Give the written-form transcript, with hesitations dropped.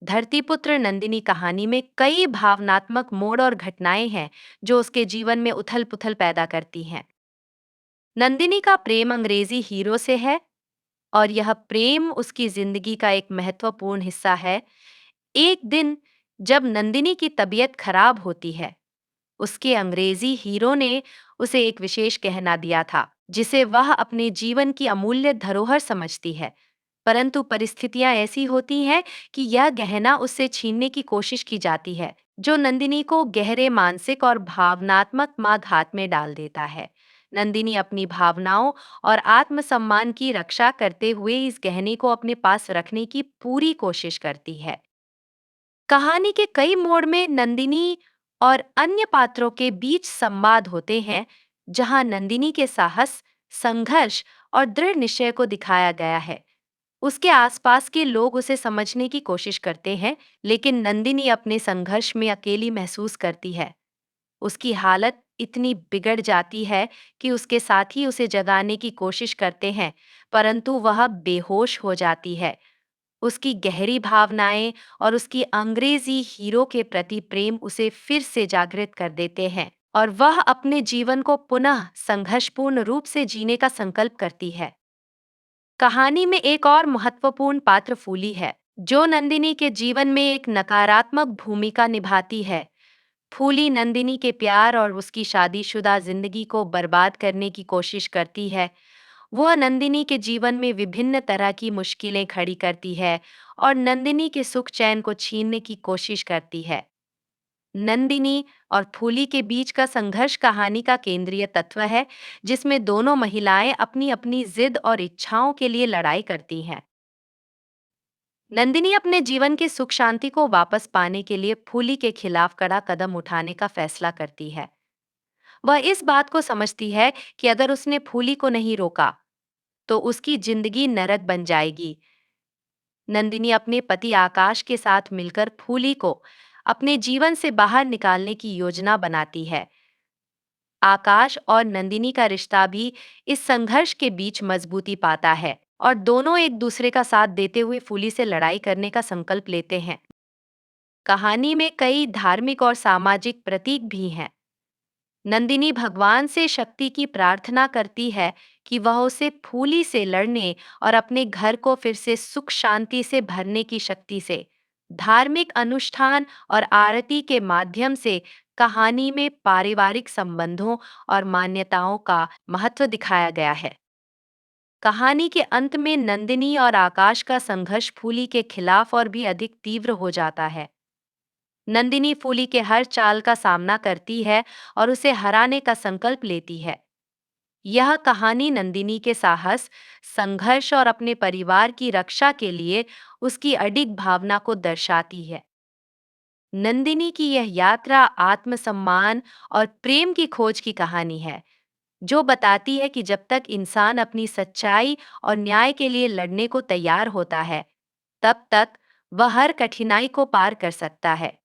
धरतीपुत्र नंदिनी कहानी में कई भावनात्मक मोड़ और घटनाएं हैं जो उसके जीवन में उथल-पुथल पैदा करती हैं। नंदिनी का प्रेम अंग्रेजी हीरो से है और यह प्रेम उसकी जिंदगी का एक महत्वपूर्ण हिस्सा है। एक दिन जब नंदिनी की तबीयत खराब होती है, उसके अंग्रेजी हीरो ने उसे एक विशेष गहना दिया था, जिसे वह अपने जीवन की अमूल्य धरोहर समझती है। परंतु परिस्थितियां ऐसी होती हैं कि यह गहना उससे छीनने की कोशिश की जाती है, जो नंदिनी को गहरे मानसिक और भावनात्मक आघात में डाल देता है। नंदिनी अपनी भावनाओं और आत्मसम्मान की रक्षा करते हुए इस गहने को अपने पास रखने की पूरी कोशिश करती है। कहानी के कई मोड़ में नंदिनी और अन्य पात्रों के बीच संवाद होते हैं, जहां नंदिनी के साहस, संघर्ष और दृढ़ निश्चय को दिखाया गया है। उसके आसपास के लोग उसे समझने की कोशिश करते हैं, लेकिन नंदिनी अपने संघर्ष में अकेली महसूस करती है। उसकी हालत इतनी बिगड़ जाती है कि उसके साथी उसे जगाने की कोशिश करते हैं, परंतु वह बेहोश हो जाती है। उसकी गहरी भावनाएं और उसकी अंग्रेजी हीरो के प्रति प्रेम उसे फिर से जागृत कर देते हैं और वह अपने जीवन को पुनः संघर्षपूर्ण रूप से जीने का संकल्प करती है। कहानी में एक और महत्वपूर्ण पात्र फूली है, जो नंदिनी के जीवन में एक नकारात्मक भूमिका निभाती है। फूली नंदिनी के प्यार और उसकी शादीशुदा जिंदगी को बर्बाद करने की कोशिश करती है। वह नंदिनी के जीवन में विभिन्न तरह की मुश्किलें खड़ी करती है और नंदिनी के सुख चैन को छीनने की कोशिश करती है। नंदिनी और फूली के बीच का संघर्ष कहानी का केंद्रीय तत्व है, जिसमें दोनों महिलाएं अपनी अपनी जिद और इच्छाओं के लिए लड़ाई करती हैं। नंदिनी अपने जीवन के सुख शांति को वापस पाने के लिए फूली के खिलाफ कड़ा कदम उठाने का फैसला करती है। वह इस बात को समझती है कि अगर उसने फूली को नहीं रोका, तो उसकी जिंदगी नरक बन जाएगी। नंदिनी अपने पति आकाश के साथ मिलकर फूली को अपने जीवन से बाहर निकालने की योजना बनाती है। आकाश और नंदिनी का रिश्ता भी इस संघर्ष के बीच मजबूती पाता है और दोनों एक दूसरे का साथ देते हुए फूली से लड़ाई करने का संकल्प लेते हैं। कहानी में कई धार्मिक और सामाजिक प्रतीक भी हैं। नंदिनी भगवान से शक्ति की प्रार्थना करती है कि वह उसे फूली से लड़ने और अपने घर को फिर से सुख शांति से भरने की शक्ति से। धार्मिक अनुष्ठान और आरती के माध्यम से कहानी में पारिवारिक संबंधों और मान्यताओं का महत्व दिखाया गया है। कहानी के अंत में नंदिनी और आकाश का संघर्ष फूली के खिलाफ और भी अधिक तीव्र हो जाता है। नंदिनी फूली के हर चाल का सामना करती है और उसे हराने का संकल्प लेती है। यह कहानी नंदिनी के साहस, संघर्ष और अपने परिवार की रक्षा के लिए उसकी अडिग भावना को दर्शाती है। नंदिनी की यह यात्रा आत्मसम्मान और प्रेम की खोज की कहानी है, जो बताती है कि जब तक इंसान अपनी सच्चाई और न्याय के लिए लड़ने को तैयार होता है, तब तक वह हर कठिनाई को पार कर सकता है।